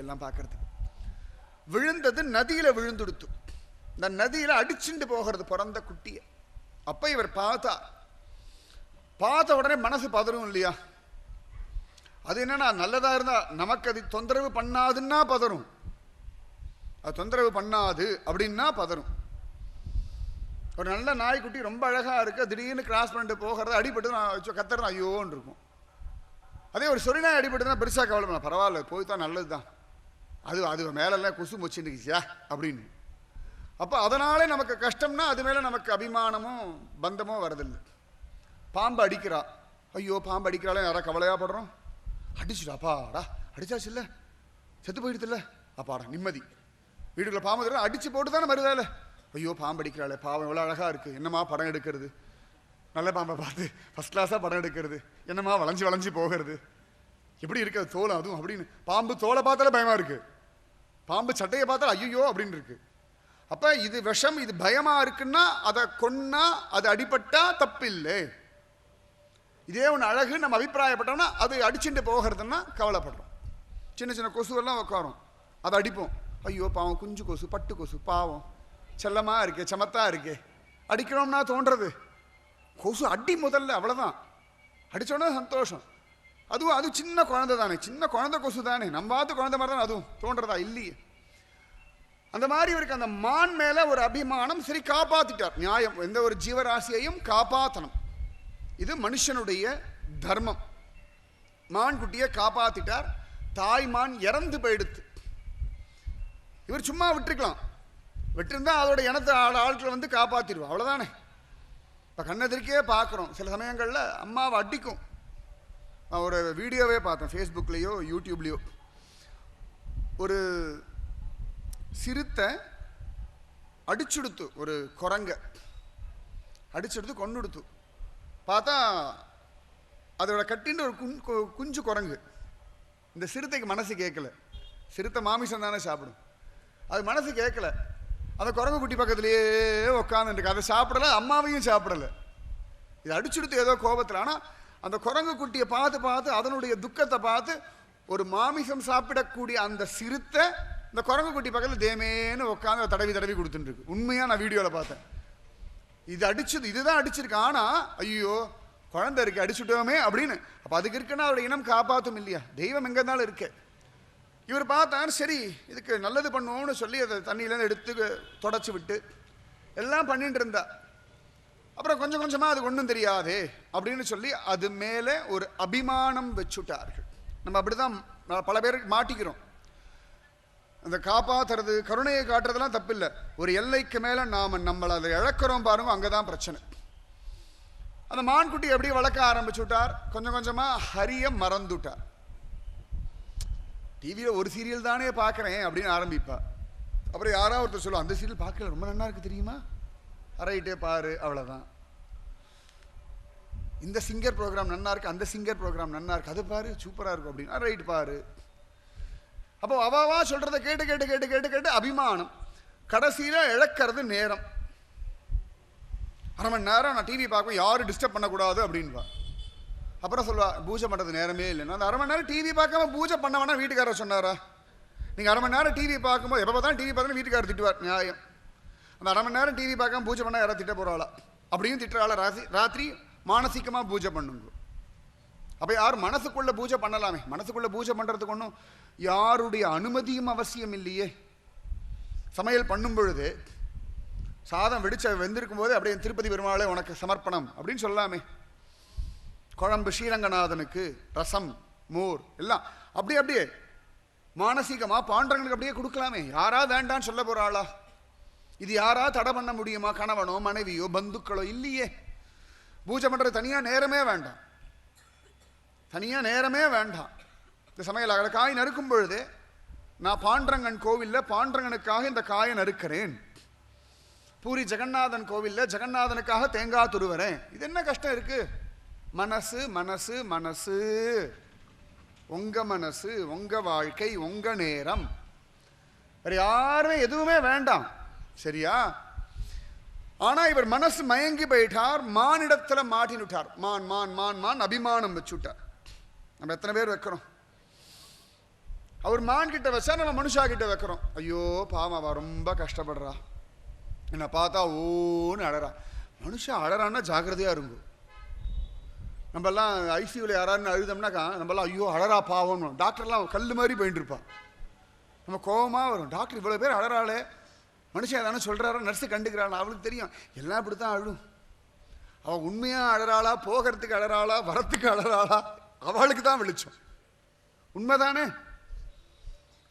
எல்லாம் பார்க்கறதுக்கு. விழுந்தது நதியில விழுந்துடுத்து. இந்த நதியில அடிச்சுட்டு போகிறது பிறந்த குட்டிய. அப்ப இவர் பார்த்த உடனே மனசு பதறும் இல்லையா? அது என்னன்னா, நல்லதா இருந்தா நமக்கு அது தொந்தரவு பண்ணாதுன்னா பதறும், அது தொந்தரவு பண்ணாது அப்படின்னா பதறும். ஒரு நல்ல நாய்க்குட்டி ரொம்ப அழகா இருக்கு, திடீர்னு கிராஸ் பண்ணிட்டு போகிறது, அடிபட்டு கத்துறேன் ஐயோன்னு இருக்கும். அதே ஒரு சொறி நாய் அடிபட்டுதான் பெருசா கவலை, பரவாயில்ல போய்தான் நல்லதுதான், அது மேலெல்லாம் குசு முச்சுருக்குச்சியா அப்படின்னு. அப்போ அதனாலே நமக்கு கஷ்டம்னா அது மேலே நமக்கு அபிமானமும் பந்தமோ வரதில்லை. பாம்பு அடிக்கிறா, ஐயோ பாம்பு அடிக்கிறாளே யாராவது கவலையாப்படுறோம். அடிச்சுடா அப்பாடா, அடிச்சாச்சு இல்லை, செத்து போயிடுது இல்லை, அப்பாடா நிம்மதி. வீட்டுக்குள்ள பாம்பு தர அடிச்சு போட்டு தானே மறுதால, ஐயோ பாம்பு அடிக்கிறாளே பாவம் எவ்வளோ அழகா இருக்கு, என்னமா படம் எடுக்கிறது, நல்ல பாம்பை பார்த்து ஃபர்ஸ்ட் கிளாஸாக படம் எடுக்கிறது, என்னமா வளைஞ்சு போகிறது, எப்படி இருக்காது தோலை அதுவும் அப்படின்னு. பாம்பு தோலை பார்த்தாலே பயமா இருக்கு, பாம்பு சட்டையை பார்த்தாலும் ஐயோ அப்படின்னு இருக்கு. அப்ப இது விஷம், இது பயமா இருக்குன்னா அதை கொன்னா அது அடிபட்டா தப்பில்லை. இதே ஒன்று அழகு நம்ம அபிப்பிராயப்பட்டோம்னா அது அடிச்சுட்டு போகிறதுன்னா கவலைப்படுறோம். சின்ன சின்ன கொசுவெல்லாம் உட்காரும், அதை அடிப்போம், ஐயோ பாவம் குஞ்சு கொசு, பட்டு கொசு, பாவம் செல்லமா இருக்கே, சமத்தா இருக்கே, அடிக்கிறோம்னா தோன்றது கொசு அடி முதல்ல, அவ்வளோதான். அடிச்சோன்னா சந்தோஷம். அது சின்ன குழந்தை தானே, சின்ன குழந்தை கொசு தானே, நம்ம பார்த்து குழந்தை மாதிரி தான் அதுவும் தோன்றதா இல்லையே. அந்த மாதிரி இவருக்கு அந்த மான் மேல ஒரு அபிமானம். சரி, காப்பாத்திட்டார். நியாயம், எந்த ஒரு ஜீவராசியையும் காப்பாற்றணும், இது மனுஷனுடைய தர்மம். மான் குட்டியை காப்பாத்திட்டார். தாய் மான் இறந்து போயிடுத்து. இவர் சும்மா விட்டுருக்கலாம், விட்டுருந்தா அதோட இனத்தை ஆட்களை வந்து காப்பாத்திடுவோம், அவ்வளவுதானே. இப்போ கண்ணெதிர்க்கே பார்க்குறோம், சில சமயங்களில் அம்மாவை அடிக்கும். நான் ஒரு வீடியோவே பார்த்தேன் ஃபேஸ்புக்லேயோ யூடியூப்லேயோ. ஒரு சிறுத்தை அடிச்சுடுத்து, ஒரு குரங்க அடிச்சுடுத்து கொண்டுடுத்து. பார்த்தா அதோட கட்டின்னு ஒரு குஞ்சு குரங்கு. இந்த சிறுத்தைக்கு மனசு கேட்கல, சிறுத்தை மாமிசம் தானே சாப்பிடும், அது மனசு கேட்கல. அந்த குரங்கு குட்டி பக்கத்துலேயே உட்காந்துருக்கு, அதை சாப்பிடலை, அம்மாவையும் சாப்பிடலை. இது அடிச்சுடுத்து ஏதோ கோபத்தில். ஆனால் அந்த குரங்கு குட்டியை பார்த்து அதனுடைய துக்கத்தை பார்த்து ஒரு மாமிசம் சாப்பிடக்கூடிய அந்த சிறுத்தை இந்த குரங்கு குட்டி பக்கத்தில் தேமேன்னு உட்காந்து தடவி கொடுத்துட்டு இருக்கு. உண்மையாக நான் வீடியோவில் பார்த்தேன். இது அடிச்சது, இதுதான் அடிச்சிருக்கு. ஆனால் ஐயோ குழந்தை இருக்கு அடிச்சுட்டோமே அப்படின்னு. அப்போ அதுக்கு இருக்குன்னா அவருடைய இனம் காப்பாற்றும் இல்லையா? தெய்வம் எங்கே இருந்தாலும் இருக்கு. இவர் பார்த்தார், சரி இதுக்கு நல்லது பண்ணுவோம்னு சொல்லி அதை தண்ணியிலேருந்து எடுத்து தொடச்சி விட்டு எல்லாம் பண்ணிட்டு இருந்தா. அப்புறம் கொஞ்சம் கொஞ்சமாக அது ஒன்றும் தெரியாதே அப்படின்னு சொல்லி அது மேலே ஒரு அபிமானம் வச்சுட்டார்கள். நம்ம அப்படிதான் பல பேருக்கு மாட்டிக்கிறோம். அந்த காப்பாற்றுறது, கருணையை காட்டுறதுலாம் தப்பில்லை. ஒரு எல்லைக்கு மேலே நம்மளை அதை இழக்கிறோம் பாருங்க, அங்கே தான் பிரச்சனை. அந்த மான்குட்டி எப்படி வளர்க்க ஆரம்பிச்சுட்டார், கொஞ்சம் கொஞ்சமாக ஹரிய மறந்துட்டார். டிவியில் ஒரு சீரியல் தானே பார்க்குறேன் அப்படின்னு ஆரம்பிப்பா. அப்புறம் யாராவது ஒருத்தர் சொல்லுவோம், அந்த சீரியல் பார்க்கல ரொம்ப நல்லா இருக்கு தெரியுமா, ரைட்டே பாரு, அவ்வளோதான். இந்த சிங்கர் ப்ரோக்ராம் நல்லா இருக்கு, அந்த சிங்கர் ப்ரோக்ராம் நல்லா இருக்கு, அது பாரு சூப்பராக இருக்கும் அப்படின்னா ரைட் பாரு. அப்போ அவாவா சொல்றதை கேட்டு கேட்டு கேட்டு கேட்டு கேட்டு அபிமானம். கடைசியில் இழக்கிறது நேரம். அரை மணி நேரம் நான் டிவி பார்ப்பேன், யாரும் டிஸ்டர்ப் பண்ணக்கூடாது அப்படின்பா. அப்புறம் சொல்லுவா, பூஜை பண்ணுறது நேரமே இல்லைன்னா. அந்த அரை மணி நேரம் டிவி பார்க்காம பூஜை பண்ண வேணா வீட்டுக்காரர் சொன்னாரா? நீங்கள் அரை மணி நேரம் டிவி பார்க்கும்போது எப்போ பார்த்தாலும் டிவி பார்த்தாலும் வீட்டுக்காரர் திட்டுவார், நியாயம். அந்த அரை மணி நேரம் டிவி பார்க்காம பூஜை பண்ணால் யாராவது திட்ட போகிறாளா? அப்படியும் திட்டுறாளா? ராத்திரி மானசீகமாக பூஜை பண்ணுங்க. அப்போ யார் மனசுக்குள்ளே பூஜை பண்ணலாமே, மனசுக்குள்ளே பூஜை பண்ணுறதுக்கு ஒன்றும் யாருடைய அனுமதியும் அவசியம் இல்லையே. சமையல் பண்ணும் பொழுது சாதம் வெந்திருக்கும் போது அப்படியே திருப்பதி பெருமாளே உனக்கு சமர்ப்பணம் அப்படின்னு சொல்லாமே. குழம்பு ஸ்ரீரங்கநாதனுக்கு, ரசம் மோர் எல்லாம் அப்படியே மானசீகமாக பாண்டவங்களுக்கு அப்படியே கொடுக்கலாமே. யாரா வேண்டான்னு சொல்ல போகிறாளா? இது யாரா தடை பண்ண முடியுமா? கணவனோ மனைவியோ பந்துக்களோ இல்லையே. பூஜை பண்ணுறது தனியாக நேரமே வேண்டாம், தனியாக நேரமே வேண்டாம். இந்த சமையல் காய் நறுக்கும் பொழுது நான் பாண்டரங்கன் கோவிலில் பாண்டரங்கனுக்காக இந்த காயை நறுக்கிறேன், பூரி ஜெகநாதன் கோவிலில் ஜெகநாதனுக்காக தேங்காய் துருவறேன். இது என்ன கஷ்டம் இருக்கு? மனசு மனசு மனசு, உங்க மனசு, உங்க வாழ்க்கை, உங்க நேரம், வேற யாருமே எதுவுமே வேண்டாம், சரியா? ஆனா இவர் மனசு மயங்கி போயிட்டார், மானிடத்துல மாட்டினுட்டார். மான் மான் மான் மான் அபிமானம் வச்சுட்டார். நம்ம எத்தனை பேர் வைக்கிறோம்? அவர் மான் கிட்ட வச்சா நம்ம மனுஷா கிட்ட வைக்கிறோம். ஐயோ பாவம், அவ ரொம்ப கஷ்டப்படுறா, என்னை பார்த்தா ஓன்னு அழறா. மனுஷன் அழறான்னா ஜாக்கிரதையா இருக்கும். நம்மெல்லாம் ஐசியூவில் யாராருன்னு அழுதோம்னாக்கா நம்மளாம் ஐயோ அழறா பாவம், டாக்டர்லாம் கல் மாதிரி போயிட்டு இருப்பா. நம்ம கோபமாக வரும், டாக்டர் இவ்வளோ பேர் அழறாளே, மனுஷன் எதானே சொல்கிறாரோ, நர்ஸு கண்டுக்கிறாள், அவளுக்கு தெரியும் எல்லாம் இப்படி தான் அழும். அவள் உண்மையாக அழறாளா, போகிறதுக்கு அழறாளா, வரத்துக்கு அழறாளா, அவளுக்கு தான் வெளிச்சம். உண்மைதானே?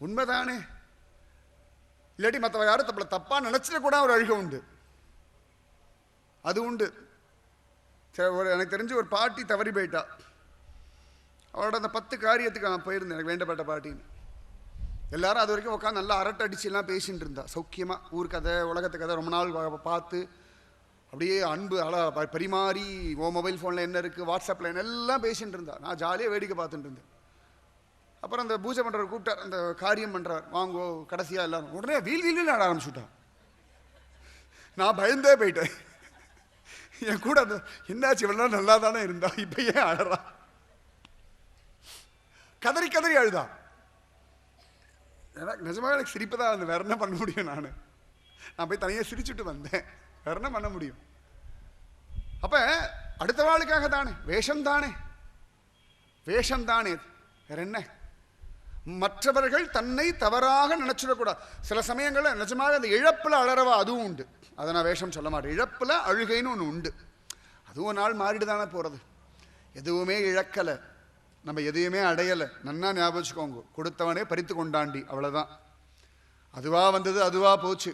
உண்மைதானே? இல்லாட்டி மற்றவ யாரும் தப்பல தப்பாக நினச்சிட கூட ஒரு அழுகை உண்டு, அது உண்டு. எனக்கு தெரிஞ்ச ஒரு பாட்டி தவறி போயிட்டா. அவளோட அந்த 10 காரியத்துக்கு நான் போயிருந்தேன், எனக்கு வேண்டப்பட்ட பாட்டின்னு. எல்லாரும் அது வரைக்கும் உட்காந்து நல்லா அரட்டை அடிச்சுலாம் பேசிகிட்டு இருந்தா சௌக்கியமாக. ஊர் கதை, உலகத்து கதை ரொம்ப நாள் பார்த்து அப்படியே அன்பு பரிமாறி, ஓ மொபைல் ஃபோனில் என்ன இருக்குது, வாட்ஸ்அப்பில் என்ன எல்லாம் பேசிகிட்டு இருந்தா. நான் ஜாலியாக வேடிக்கை பார்த்துட்டு இருந்தேன். அப்புறம் அந்த பூஜை பண்ணுறவர் கூப்பிட்டார், அந்த காரியம் பண்ணுறார், வாங்கோ கடைசியாக எல்லாரும். உடனே வீல் வீல் ஆட ஆரம்பிச்சுட்டான். நான் பயந்தே போயிட்டேன். என் கூட அந்த என்னாச்சு, இவ்வளோ நல்லா தானே இருந்தா, இப்போ ஏன் அழறா? கதறி கதறி அழுதா. எனக்கு நிஜமாக எனக்கு சிரிப்பு தான் வந்து, வேற என்ன பண்ண முடியும்? நான் போய் தனியாக சிரிச்சுட்டு வந்தேன், வேற என்ன பண்ண முடியும்? அப்போ அடுத்த வாழ்க்காக தானே, வேஷம் தானே, வேஷம் தானே, வேற என்ன? மற்றவர்கள் தன்னை தவறாக நினைச்சிடக்கூடாது. சில சமயங்களில் நிஜமாக அந்த இழப்பில் அழறவா அதுவும் உண்டு, அதை நான் வேஷம் சொல்ல மாட்டேன். இழப்பில் அழுகைன்னு ஒன்று உண்டு, அதுவும் ஒரு நாள் மாறிட்டு தானே போகிறது. எதுவுமே இழக்கலை, நம்ம எதையுமே அடையலை, நன்னா ஞாபகம் வச்சுக்கோங்க. கொடுத்தவனே பறித்து கொண்டாண்டி, அவ்வளோதான். அதுவாக வந்தது அதுவாக போச்சு,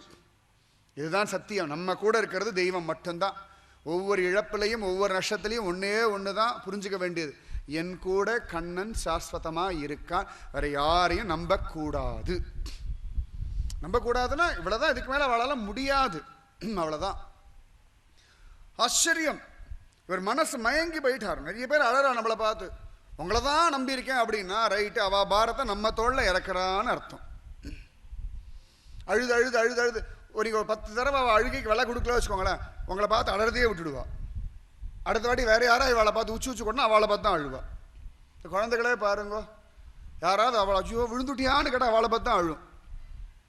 இதுதான் சத்தியம். நம்ம கூட இருக்கிறது தெய்வம் மட்டும்தான். ஒவ்வொரு இழப்பிலையும் ஒவ்வொரு நஷ்டத்துலையும் ஒன்றே ஒன்று தான் புரிஞ்சுக்க வேண்டியது, என் கூட கண்ணன் சாஸ்வதமாக இருக்கான், வேற யாரையும் நம்பக்கூடாது. நம்பக்கூடாதுன்னா இவ்வளோதான், இதுக்கு மேலே அவளால் முடியாது, அவ்வளோதான். ஆச்சரியம், இவர் மனசு மயங்கி போயிட்டார். நிறைய பேர் அழறா நம்மளை பார்த்து, உங்களை தான் நம்பியிருக்கேன் அப்படின்னா ரைட்டு, அவ பாரத்தை நம்ம தோளில் இறக்குறான்னு அர்த்தம். அழுது அழுது அழுது அழுது ஒரு 10 தடவை அவள் அழுகைக்கு விலை கொடுக்கல வச்சுக்கோங்களேன், உங்களை பார்த்து அழறதையே விட்டுடுவா. அடுத்த வாட்டி வேறு யாராவது அவளை பார்த்து உச்சு கொண்டா அவளை பார்த்து தான் அழுவா. இந்த குழந்தைகளே பாருங்க, யாராவது அவளை ஐயோ விழுந்துட்டியான்னு கேட்டால் அவளை பார்த்து தான் அழும்,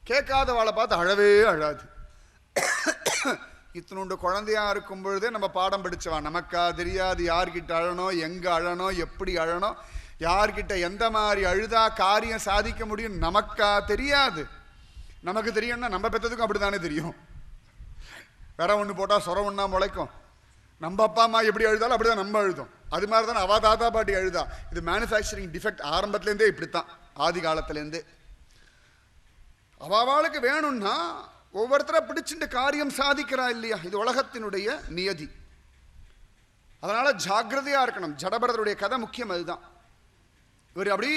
கேட்காத அவளை பார்த்து அழவே அழாது. இத்தனுண்டு குழந்தையா இருக்கும் பொழுதே நம்ம பாடம் படிச்சவா, நமக்கா தெரியாது யார்கிட்ட அழணும், எங்கே அழணும், எப்படி அழணும், யார்கிட்ட எந்த மாதிரி அழுதா காரியம் சாதிக்க முடியும் நமக்கா தெரியாது. நமக்கு தெரியும்னா நம்ம பெற்றதுக்கும் அப்படி தானே தெரியும். வேற ஒன்று போட்டால் சொர ஒன்றா முளைக்கும். நம்ம அப்பா அம்மா எப்படி அழுதாலும் அப்படி தான் நம்ம அழுதோம். அது மாதிரி தானே அவா தாத்தா பாட்டி அழுதா. இது மேனுஃபேக்சரிங் டிஃபெக்ட், ஆரம்பத்துலேருந்தே இப்படித்தான், ஆதி காலத்துலேருந்தே. அவாளுக்கு வேணும்னா ஒவ்வொருத்தரை பிடிச்சிட்டு காரியம் சாதிக்கிறா இல்லையா, இது உலகத்தினுடைய நியதி. அதனால ஜாக்கிரதையா இருக்கணும். ஜடபரதருடைய கதை முக்கியம், அதுதான். இவர் அப்படி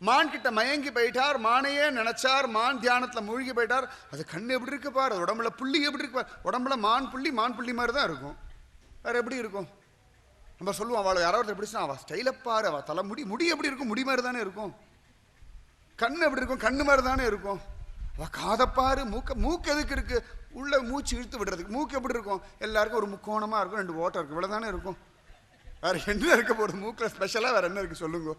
மான் கிட்ட மயங்கி போயிட்டார், மானையே நினைச்சார், மான் தியானத்தில் மூழ்கி போயிட்டார். அது கண்ணு எப்படி இருக்கு பாரு, உடம்புல புள்ளி எப்படி இருக்கு பாரு, உடம்புல மான் புள்ளி மாதிரி தான் இருக்கும், வேற எப்படி இருக்கும்? நம்ம சொல்லுவோம் அவளை யாராவது எப்படி சொன்னா, அவள் ஸ்டைலை பாரு, அவள் தலை முடி எப்படி இருக்கும், முடி மாதிரி தானே இருக்கும். கண்ணு எப்படி இருக்கும், கண்ணு மாதிரி தானே இருக்கும். அவள் காதப்பாரு, மூக்கு எதுக்கு இருக்கு, உள்ள மூச்சு இழுத்து விடுறதுக்கு. மூக்கு எப்படி இருக்கும், எல்லாருக்கும் ஒரு முக்கோணமாக இருக்கும், 2 ஓட்டம் இருக்கும், இவ்வளோ தானே இருக்கும். வேற என்ன இருக்க போகிறது மூக்கில் ஸ்பெஷலாக, வேற என்ன இருக்கு சொல்லுங்க?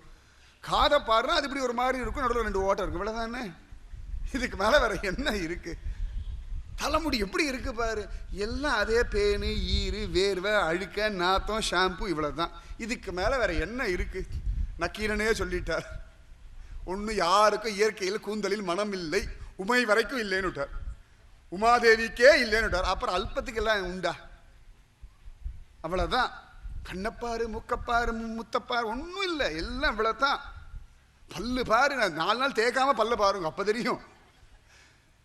காதை பாருன்னா அது இப்படி ஒரு மாதிரி இருக்கும், நடுவில் 2 ஓட்டம் இருக்கும், இவ்வளோ தானே. இதுக்கு மேலே வேற என்ன இருக்கு? தலைமுடி எப்படி இருக்கு பாரு, எல்லாம் அதே பேனு, ஈரு, வேர்வை, அழுக்க, நாத்தம், ஷாம்பு, இவ்வளோ தான். இதுக்கு மேலே வேற என்ன இருக்கு? நக்கீரனே சொல்லிட்டார், ஒன்று யாருக்கும் இயற்கையில் கூந்தலில் மனம் இல்லை, உமை வரைக்கும் இல்லைன்னு விட்டார், உமாதேவிக்கே இல்லைன்னு விட்டார். அப்புறம் அல்பத்துக்கு எல்லாம் உண்டா? அவ்வளோதான். கண்ணப்பாரு, முக்கப்பாரு, முத்தப்பாரு, ஒன்றும் இல்லை, எல்லாம் இவ்வளோதான். பல்லு பாரு, 4 நாள் தேய்க்காம பல்ல பாருங்க, அப்போ தெரியும்.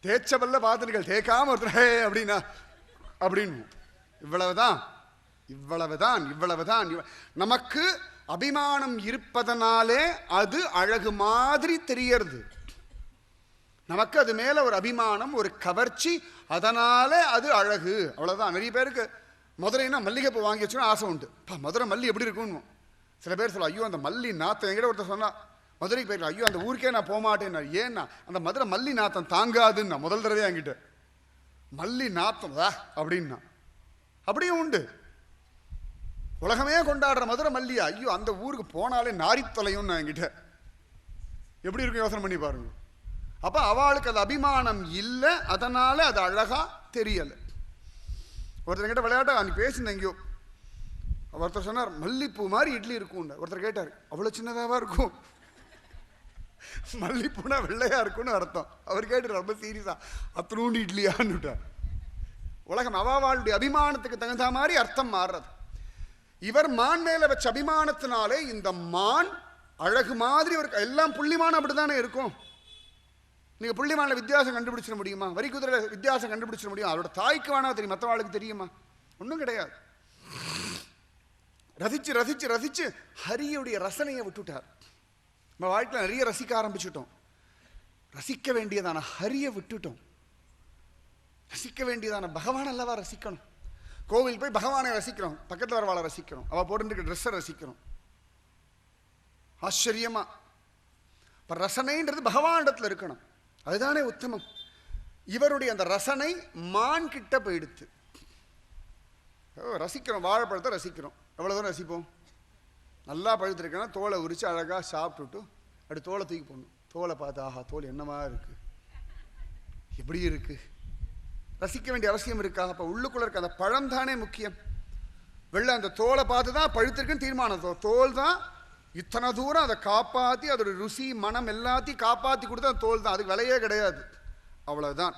தேய்ச்ச பல்ல பார்த்துருக்கேன், தேய்க்காம ஒருத்தர் அப்படின்னா அப்படின்னு. இவ்வளவுதான், இவ்வளவுதான், இவ்வளவுதான். நமக்கு அபிமானம் இருப்பதனாலே அது அழகு மாதிரி தெரியறது. நமக்கு அது மேல ஒரு அபிமானம், ஒரு கவர்ச்சி, அதனால அது அழகு, அவ்வளவுதான். நிறைய பேருக்கு மதுரைன்னா மல்லிகைப்பூ வாங்கி வச்சுன்னா ஆசை உண்டு. மதுரை மல்லி எப்படி இருக்குன்னு சில பேர் சொல்ல, ஐயோ அந்த மல்லி நாத்தம், என்கிட்ட ஒருத்தர் சொன்னா மதுரைக்கு போயிருக்கேன், ஐயோ அந்த ஊருக்கே நான் போகமாட்டேன்னா. ஏன்னா அந்த மதுரை மல்லி நாத்தம் தாங்காதுன்னா முதல் தடவையா என்கிட்ட. மல்லி நாத்தம் அப்படின்னா அப்படியும் உண்டு. உலகமே கொண்டாடுற மதுரை மல்லியா, ஐயோ அந்த ஊருக்கு போனாலே நாரி தொலையும் என்கிட்ட. எப்படி இருக்கும் யோசனை பண்ணி பாருங்க. அப்ப அவளுக்கு அது அபிமானம் இல்லை, அதனால அது அழகா தெரியல. ஒருத்தர் கிட்ட விளையாட்டா அன்னைக்கு பேசினேன் எங்கேயோ. ஒருத்தர் சொன்னார் மல்லிப்பூ மாதிரி இட்லி இருக்கும். ஒருத்தர் கேட்டார் அவ்வளவு சின்னதாவா இருக்கும்? மல்லிப்பூனா வெள்ளையா இருக்கும்னு அர்த்தம். அவர் கேட்டு ரொம்ப சீரியஸா அத்தனூண்டு இட்லியான்னு விட்டார். உலகம் அவாவாளுடைய அபிமானத்துக்கு தகுந்த மாதிரி அர்த்தம் மாறுறது. இவர் மான் மேல வச்ச அபிமானத்தினாலே இந்த மான் அழகு மாதிரி ஒரு எல்லாம் புள்ளிமானம் அப்படித்தானே இருக்கும். நீங்க புள்ளிமானில் வித்தியாசம் கண்டுபிடிச்சிட முடியுமா? வரி குதிரை வித்தியாசம் கண்டுபிடிச்சிட முடியும்? அவரோட தாய்க்கு வேணா தெரியும், மற்றவாளுக்கு தெரியுமா? ஒன்றும் கிடையாது. ரசிச்சு ரசிச்சு ரசிச்சு ஹரியுடைய ரசனையை விட்டுட்டார். நம்ம வாழ்க்கையில் நிறைய ரசிக்க ஆரம்பிச்சுட்டோம். ரசிக்க வேண்டியதான ஹரியை விட்டுட்டோம். ரசிக்க வேண்டியதான பகவான் அல்லவா ரசிக்கணும். கோவில் போய் பகவானை ரசிக்கிறோம், பக்கத்தில் வரவாளை ரசிக்கிறோம், அவள் போட்டு ட்ரெஸ்ஸை ரசிக்கிறோம். ஆச்சரியமா. இப்போ ரசனைன்றது பகவானிடத்தில் இருக்கணும், அதுதானே உத்தமம். இவருடைய அந்த ரசனை மான் கிட்ட போயிடுத்து. ரசிக்கிறோம், வாழைப்பழத்தை ரசிக்கிறோம். எவ்வளோ தூரம் ரசிப்போம்? நல்லா பழுத்திருக்கேன்னா தோலை உரித்து அழகாக சாப்பிட்டுட்டு அப்படி தோலை தூக்கி போடணும். தோலை பார்த்து ஆஹா தோல் என்னமா இருக்கு, எப்படி இருக்கு, ரசிக்க வேண்டிய அவசியம் இருக்கா? அப்போ உள்ளுக்குள்ள இருக்க அந்த பழம் தானே முக்கியம். வெள்ளை அந்த தோலை பார்த்து தான் பழுத்திருக்குன்னு தீர்மானம். தோல் தான் இத்தனை தூரம் அதை காப்பாற்றி அதோட ருசி மனம் எல்லாத்தையும் காப்பாற்றி கொடுத்தா அந்த தோல் தான், அதுக்கு விலையே கிடையாது, அவ்வளவுதான்.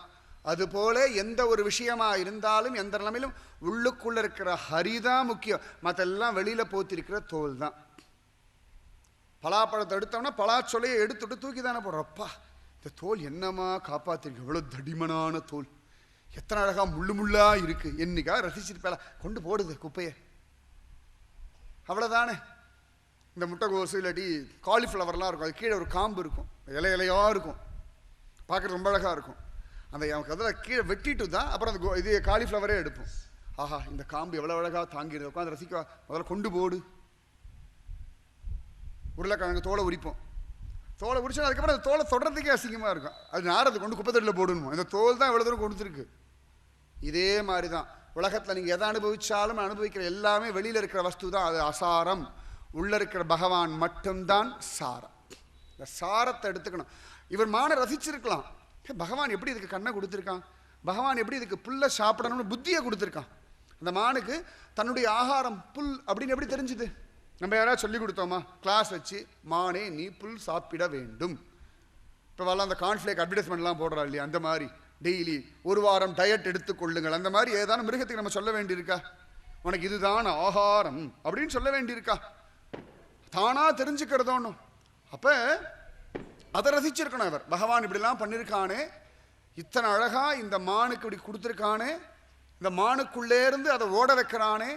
அதுபோல எந்த ஒரு விஷயமா இருந்தாலும் எந்த நிலைமையிலும் உள்ளுக்குள்ள இருக்கிற ஹரிதான் முக்கியம், மற்றெல்லாம் வெளியில போத்திருக்கிற தோல் தான். பலாப்பழத்தை எடுத்தோம்னா பலாச்சொலையை எடுத்துட்டு தூக்கி தானே போடுறப்பா, இந்த தோல் என்னமா காப்பாத்திருக்கு, எவ்வளவு தடிமனான தோல், எத்தனை அழகா முள்ளு முள்ளா இருக்கு, என்னைக்கா ரசிச்சிருப்பேல கொண்டு போடுது குப்பையை, அவ்வளவுதானே. இந்த முட்டைகோசு இல்லாட்டி காலிஃப்ளவர்லாம் இருக்கும், அது கீழே ஒரு காம்பு இருக்கும், இலை இலையா இருக்கும், பார்க்குறது ரொம்ப அழகா இருக்கும். அந்த அதில் கீழே வெட்டிட்டு தான் அப்புறம் அந்த இது காலிஃப்ளவரே எடுப்போம். ஆஹா இந்த காம்பு எவ்வளோ அழகாக தாங்கிடுது, உட்காந்து ரசிக்க முதல்ல கொண்டு போடு. உருளைக்கிழங்கு தோலை உரிப்போம், தோலை உரிச்சா அதுக்கப்புறம் அந்த தோலை தொடர்றதுக்கே அசிங்கமாக இருக்கும், அது நாரது கொண்டு குப்பை தொட்டியில் போடணுமோ, இந்த தோல் தான் எவ்வளோ தூரம் கொடுத்துருக்கு. இதே மாதிரி தான் உலகத்தில் நீங்கள் எதை அனுபவிச்சாலும் அனுபவிக்கிற எல்லாமே வெளியில் இருக்கிற வஸ்து தான், அது அசாரம். உள்ளே இருக்கிற பகவான் மட்டும்தான் சாரம். இந்த சாரத்தை எடுத்துக்கணும். இவர் மான ரசிச்சிருக்கலாம், பகவான் எப்படி இதுக்கு கண்ணை கொடுத்துருக்கான், பகவான் எப்படி இதுக்கு புல்லை சாப்பிடணும்னு புத்தியை கொடுத்துருக்கான். அந்த மானுக்கு தன்னுடைய ஆகாரம் புல் அப்படின்னு எப்படி தெரிஞ்சுது? நம்ம யாராவது சொல்லி கொடுத்தோமா? கிளாஸ் வச்சு மானே நீ புல் சாப்பிட வேண்டும். இப்போ வரலாம் அந்த கார்ன்ஃப்ளேக் அட்வர்டைஸ்மெண்ட்லாம் போடுறா இல்லையா, அந்த மாதிரி டெய்லி ஒரு வாரம் டயட் எடுத்துக்கொள்ளுங்கள், அந்த மாதிரி ஏதாவது மிருகத்துக்கு நம்ம சொல்ல வேண்டியிருக்கா? உனக்கு இதுதான் ஆகாரம் அப்படின்னு சொல்ல வேண்டியிருக்கா? தானா தெரிஞ்சுக்கிறதோன்னு. அப்போ அதை ரசிச்சிருக்கணும் அவர். பகவான் இப்படிலாம் பண்ணியிருக்கானே, இத்தனை அழகா இந்த மானுக்கு இப்படி கொடுத்துருக்கானே, இந்த மானுக்குள்ளே இருந்து அதை ஓட வைக்கிறானே,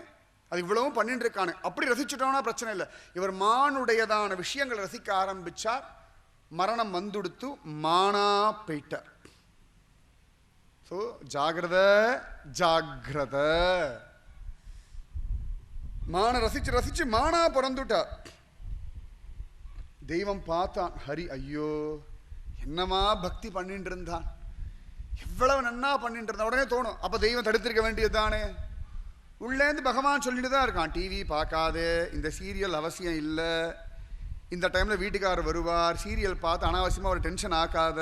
அது இவ்வளவும் பண்ணிட்டு இருக்கானே, அப்படி ரசிச்சுட்டோம்னா பிரச்சனை இல்லை. இவர் மானுடையதான விஷயங்களை ரசிக்க ஆரம்பிச்சார், மரணம் வந்துடுத்து மானா போயிட்டார். ஸோ ஜாகிரத ஜாகிரத. மான ரசிச்சு ரசிச்சு மானா பிறந்துட்டார். தெய்வம் பார்த்தான், ஹரி ஐயோ என்னமா பக்தி பண்ணிட்டு இருந்தான், எவ்வளவு நன்னா பண்ணிட்டு இருந்தான். உடனே தோணும் அப்ப தெய்வம் தடுத்திருக்க வேண்டியது தானே. உள்ளேந்து பகவான் சொல்லிட்டு தான் இருக்கான், டிவி பார்க்காதே, இந்த சீரியல் அவசியம் இல்லை, இந்த டைம்ல வீட்டுக்காரர் வருவார், சீரியல் பார்த்து அனாவசியமா ஒரு டென்ஷன் ஆக்காத.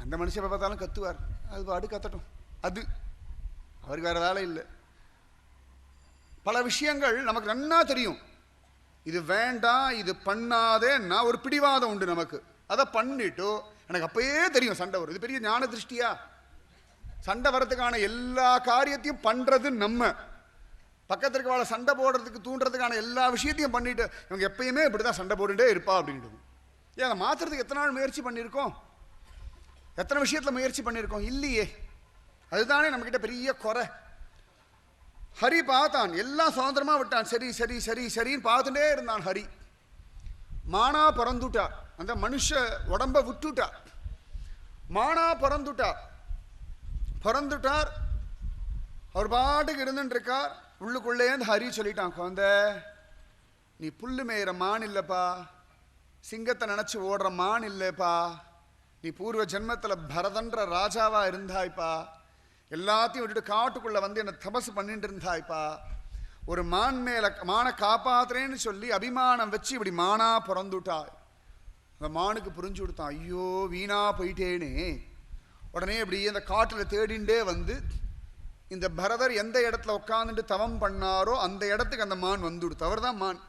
அந்த மனுஷன் பார்த்தாலும் கத்துவார், அது பாடு கத்தட்டும், அது அவருக்கு வேற வேலை இல்லை. பல விஷயங்கள் நமக்கு நன்னா தெரியும், இது வேண்டாம் இது பண்ணாதேன்னா ஒரு பிடிவாதம் உண்டு நமக்கு. அதை பண்ணிட்டு எனக்கு அப்பயே தெரியும் சண்டை வரும். இது பெரிய ஞான திருஷ்டியா? சண்டை வரதுக்கான எல்லா காரியத்தையும் பண்றது நம்ம, பக்கத்திற்கு வாழ சண்டை போடுறதுக்கு தூண்டுறதுக்கான எல்லா விஷயத்தையும் பண்ணிட்டு இவங்க எப்பயுமே இப்படிதான் சண்டை போட்டுட்டே இருப்பா அப்படின்ட்டு. ஏன் அதை மாத்துறதுக்கு எத்தனை நாள் முயற்சி பண்ணியிருக்கோம், எத்தனை விஷயத்துல முயற்சி பண்ணியிருக்கோம்? இல்லையே. அதுதானே நம்ம கிட்ட பெரிய குறை. ஹரி பார்த்தான், எல்லாம் சுதந்திரமா விட்டான், சரி சரி சரி சரின்னு பார்த்துட்டே இருந்தான். ஹரி மானா பிறந்துட்டா, அந்த மனுஷ உடம்ப விட்டுட்டா, மானா பிறந்துட்டார். அவர் பாட்டுக்கு இருந்துட்டு இருக்கார். உள்ளுக்குள்ளேருந்து ஹரி சொல்லிட்டான், குழந்தை நீ புல்லு மேயிற மான் இல்லப்பா, சிங்கத்தை நினைச்சு ஓடுற மான் இல்லப்பா, நீ பூர்வ ஜென்மத்துல பரதன்ற ராஜாவா இருந்தாய்ப்பா, எல்லாத்தையும் விட்டுட்டு காட்டுக்குள்ள வந்து என்ன தபசு பண்ணிட்டு இருந்தாய்ப்பா, ஒரு மான் மேல மான காப்பாத்துறேன்னு சொல்லி அபிமானம் வச்சு இப்படி மானா பிறந்துட்டாய். அந்த மானுக்கு புரிஞ்சு கொடுத்தான், ஐயோ வீணா போயிட்டேனே. உடனே இப்படி அந்த காட்டில் தேடிண்டே வந்து இந்த பரதர் எந்த இடத்துல உட்காந்துட்டு தவம் பண்ணாரோ அந்த இடத்துக்கு அந்த மான் வந்துடுத்து. அவர் தான் மான்.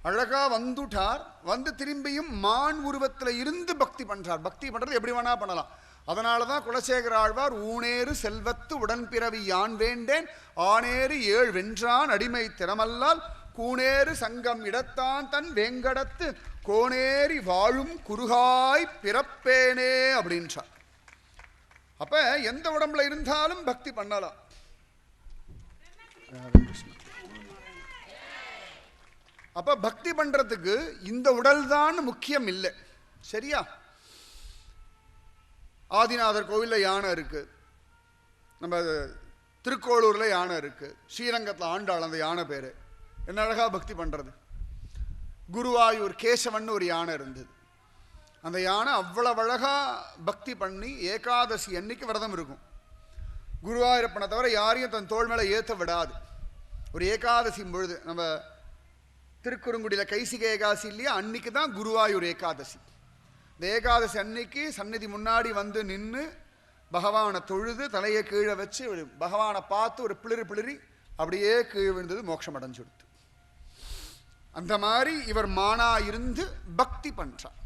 அழகா வந்துட்டார். வந்து திரும்பியும் மான் உருவத்தில் இருந்து பக்தி பண்றார். பக்தி பண்றது எப்படி வேணா பண்ணலாம். அதனாலதான் குலசேகர ஆழ்வார் ஊனேறு செல்வத்து உடன்பிறவி யான் வேண்டேன் ஆனேறு ஏழ் வென்றான் அடிமை திறமல்லால் கூனேறு சங்கம் இடத்தான் தன் வேங்கடத்து கோனேறி வாழும் குறுகாய் பிறப்பேனே அப்படின்றார். அப்ப எந்த உடம்புல இருந்தாலும் பக்தி பண்ணலாம். அப்ப பக்தி பண்றதுக்கு இந்த உடல் தான் முக்கியம் இல்லை. சரியா? ஆதிநாதர் கோவிலில் யானை இருக்கு, நம்ம திருக்கோளூர்ல யானை இருக்கு, ஸ்ரீரங்கத்தில் ஆண்டாள் அந்த யானை பேரு. என்ன அழகா பக்தி பண்றது. குருவாயூர் கேசவன் ஒரு யானை இருந்தது. அந்த யானை அவ்வளவு அழகா பக்தி பண்ணி ஏகாதசி அன்னைக்கு விரதம் இருக்கும். குருவாயூரப்பனை தவிர யாரையும் தன் தோள் மேலே ஏற்ற விடாது. ஒரு ஏகாதசி பொழுது நம்ம திருக்குறுங்குடியில் கைசிக ஏகாதசி இல்லையா, அன்னைக்கு தான் குருவாயூர் ஏகாதசி. இந்த ஏகாதசி அன்னைக்கு சந்நிதி முன்னாடி வந்து நின்று பகவானை தொழுது தலையை கீழே வச்சு பகவானை பார்த்து ஒரு பிளிரி அப்படியே கீழே விழுந்தது, மோட்சம் அடைஞ்சுடுத்து. அந்த மாதிரி இவர் மானா இருந்து பக்தி பண்றார்.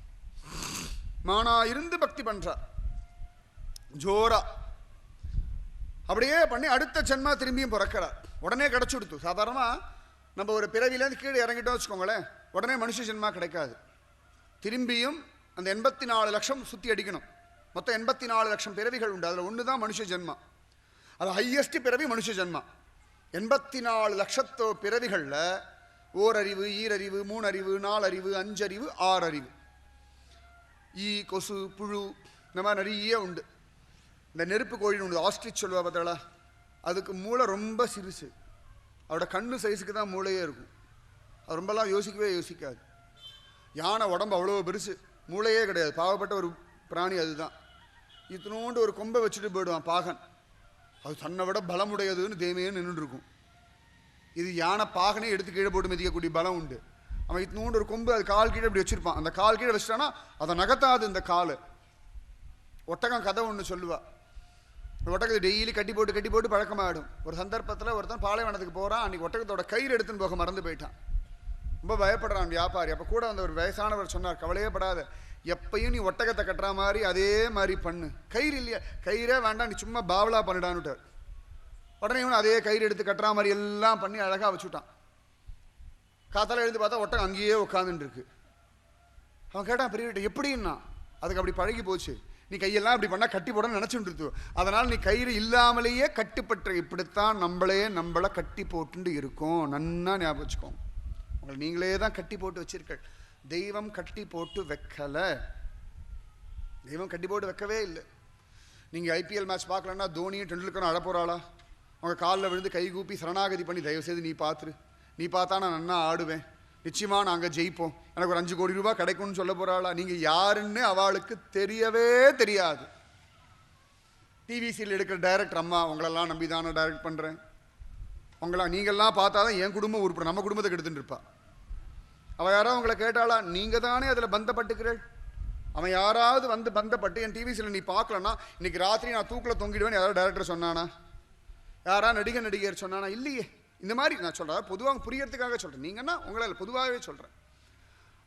மானா இருந்து பக்தி பண்றார் ஜோரா. அப்படியே பண்ணி அடுத்த ஜென்மா திரும்பியும் பிறக்கிறார். உடனே கிடைச்சுடுத்து. சாதாரணமா நம்ம ஒரு பிறவிலேருந்து கீழே இறங்கிட்டோம் வச்சுக்கோங்களேன், உடனே மனுஷ ஜென்மா கிடைக்காது. திரும்பியும் அந்த 84 லட்சம் சுற்றி அடிக்கணும். மொத்தம் 84 லட்சம் பிறவிகள் உண்டு. அதில் ஒன்று தான் மனுஷ ஜென்மா. அது ஹையஸ்ட் பிறவி மனுஷ ஜென்மா. 84 லட்சத்தோ பிறவிகளில் ஓரறிவு, ஈரறிவு, 3 அறிவு, 4 அறிவு, 5 அறிவு, 6 அறிவு, ஈ, கொசு, புழு, இந்த மாதிரி நிறைய உண்டு. இந்த நெருப்பு கோழி உண்டு, ஆஸ்ட்ரிச் சொல்லுவா பார்த்தாளா, அதுக்கு மூளை ரொம்ப சிறுசு. அவரோட கண்ணு சைஸுக்கு தான் மூளையே இருக்கும். அது ரொம்பலாம் யோசிக்காது. யானை உடம்பு அவ்வளோ பெருசு, மூளையே கிடையாது. பாவப்பட்ட ஒரு பிராணி அதுதான். இத்தினோண்டு ஒரு கொம்பை வச்சுட்டு போயிடுவான் பாகன். அது தன்னை விட பலமுடையதுன்னு தேவையே நின்றுட்டு இருக்கும். இது யானை பாகனே எடுத்து கீழே போட்டு மிதிக்கக்கூடிய பலம் உண்டு. அவன் இத்தினோண்டு ஒரு கொம்பு அது கால் கீழே இப்படி வச்சிருப்பான். அந்த கால் கீழே வச்சுட்டானா அதை நகர்த்தாது இந்த கால். ஒட்டகம் கதை ஒன்று சொல்லுவா. ஒட்டகத்தை டெய்லி கட்டி போட்டு பழக்கமாகிடும். ஒரு சந்தர்ப்பத்தில் ஒருத்தன் பாலைவனத்துக்கு போகிறான். அன்றைக்கி ஒட்டகத்தோட கயிறு எடுத்துன்னு போக மறந்து போயிட்டான். ரொம்ப பயப்படுறான் வியாபாரி. அப்போ கூட அந்த ஒரு வயசானவர் சொன்னார், கவலையே படாத, எப்பயும் நீ ஒட்டகத்தை கட்டுற மாதிரி அதே மாதிரி பண்ணு. கயிறு இல்லையா, கயிறே வேண்டாம், நீ சும்மா பாவலா பண்ணிடான்னுட்டார். உடனே இவனு அதே கயிறு எடுத்து கட்டுற மாதிரி எல்லாம் பண்ணி அழகாக வச்சுட்டான். காத்தால எழுந்து பார்த்தா ஒட்டகம் அங்கேயே உட்காந்துட்டு இருக்கு. அவன் கேட்டான் பெரியவர்கிட்ட, எப்படின்னா? அதுக்கு அப்படி பழகி போச்சு. நீ கையெல்லாம் இப்படி பண்ணால் கட்டி போட நினச்சுட்டு இருக்கு. அதனால் நீ கயிறு இல்லாமலேயே கட்டுப்பற்ற. இப்படித்தான் நம்மளை கட்டி போட்டு இருக்கோம். நன்னா ஞாபகம் வச்சுக்கோங்க. உங்களை நீங்களே தான் கட்டி போட்டு வச்சிருக்க. தெய்வம் கட்டி போட்டு வைக்கலை. தெய்வம் கட்டி போட்டு வைக்கவே இல்லை. நீங்கள் ஐபிஎல் மேட்ச் பார்க்கலன்னா தோனியும் டெண்டுல்கரும் அழ போகிறாளா? அவங்க காலில் விழுந்து கை கூப்பி சரணாகதி பண்ணி தயவுசெய்து நீ பார்த்துரு, நீ பார்த்தா நான் நன்னா ஆடுவேன், நிச்சயமாக நாங்கள் ஜெயிப்போம், எனக்கு ஒரு 5 கோடி ரூபாய் கிடைக்கும்னு சொல்ல போகிறாளா? நீங்கள் யாருன்னு அவளுக்கு தெரியவே தெரியாது. டிவிசியில் எடுக்கிற டைரக்டர் அம்மா, உங்களெல்லாம் நம்பி தானே டைரக்ட் பண்ணுறேன், நீங்கள்லாம் பார்த்தா தான் என் குடும்பம் உருப்படும், நம்ம குடும்பத்தை கெடுத்துட்டு இருப்பா. அவள் யாராவது உங்களை கேட்டாளா? நீங்கள் தானே அதில் பந்தப்பட்டுக்கிறேள். அவன் யாராவது வந்து பந்தப்பட்டு என் டிவிசியில் நீ பார்க்கலன்னா இன்னைக்கு ராத்திரி நான் தூக்கில் தொங்கிடுவேன் யாராவது டைரக்டர் சொன்னானா? யாரா நடிகர் சொன்னானா? இல்லையே. இந்த மாதிரி நான் சொல்கிறேன், பொதுவாக புரியறதுக்காக சொல்கிறேன். நீங்கன்னா உங்களால் பொதுவாகவே சொல்கிறேன்.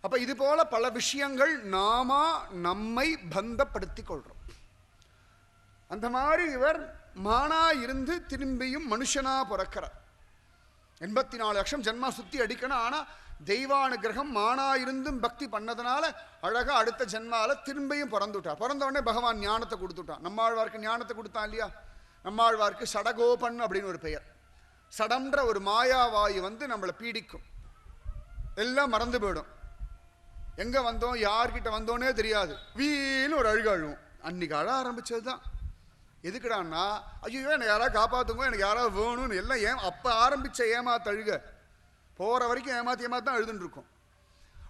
அப்போ இது போல பல விஷயங்கள் நம்மை பந்தப்படுத்தி கொள்கிறோம். அந்த மாதிரி இவர் மானா இருந்து திரும்பியும் மனுஷனா பிறக்கிறார். 84 லட்சம் ஜென்மா சுற்றி அடிக்கணும். ஆனால் தெய்வானுகிரகம் மானா இருந்தும் பக்தி பண்ணதுனால அழகா அடுத்த ஜென்மால திரும்பியும் பிறந்துட்டார். பிறந்த உடனே பகவான் ஞானத்தை கொடுத்துட்டான். நம்மாழ்வார்க்கு ஞானத்தை கொடுத்தான் இல்லையா? நம்மாழ்வார்க்கு சடகோபன் அப்படின்னு ஒரு பெயர். சடம்ன்ற ஒரு மாயாவாயு வந்து நம்மளை பீடிக்கும், எல்லாம் மறந்து போயிடும். எங்க வந்தோம் யார்கிட்ட வந்தோன்னே தெரியாது. வீணு ஒரு அழுகாழுவோம். அன்னைக்கு அழ ஆரம்பிச்சது தான். எதுக்குடான்னா, ஐயோ எனக்கு யாராவது காப்பாற்றுங்க, எனக்கு யாராவது வேணும்னு எல்லாம் அப்போ ஆரம்பிச்ச ஏமாத்தழுக போகிற வரைக்கும் ஏமாற்றி தான் எழுதுன்னு இருக்கும்.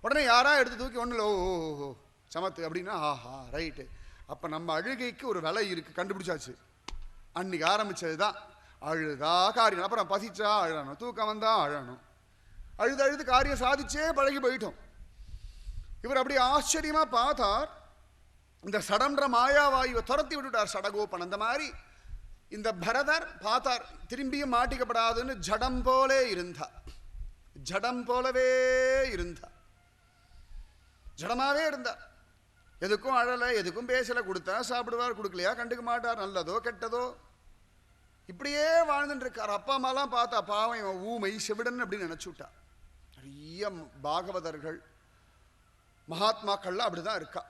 உடனே யாராவது எடுத்து தூக்கி ஒன்றும் ஓஹோ சமத்து அப்படின்னா ஆஹா ரைட்டு, அப்போ நம்ம அழுகைக்கு ஒரு விலை இருக்குது, கண்டுபிடிச்சாச்சு. அன்னைக்கு ஆரம்பிச்சது தான். அழுதா காரியம், அப்புறம் பசிச்சா அழணும், தூக்கம் வந்தா அழணும், அழுது காரியம் சாதிச்சே பழகி போயிட்டோம். இவர் அப்படி ஆச்சரியமா பார்த்தார். இந்த சடன்ற மாயாவாயுவை துரத்தி விட்டுட்டார் சடகோபன். அந்த மாதிரி இந்த பரதர் பார்த்தார், திரும்பியும் மாட்டிக்கப்படாதுன்னு ஜடம் போலே இருந்தார். ஜடம் போலவே இருந்தார், ஜடமாவே இருந்தார். எதுக்கும் அழலை, எதுக்கும் பேசலை. கொடுத்தா சாப்பிடுவார், கொடுக்கலையா கண்டுக்க மாட்டார். நல்லதோ கெட்டதோ இப்படியே வாழ்ந்துட்டு இருக்கார். அப்பா அம்மாலாம் பார்த்தா பாவம் இவன் ஊமை செவிடன் அப்படின்னு நினைச்சு விட்டார். நிறைய பாகவதர்கள் மகாத்மாக்கள்லாம் அப்படிதான் இருக்கா.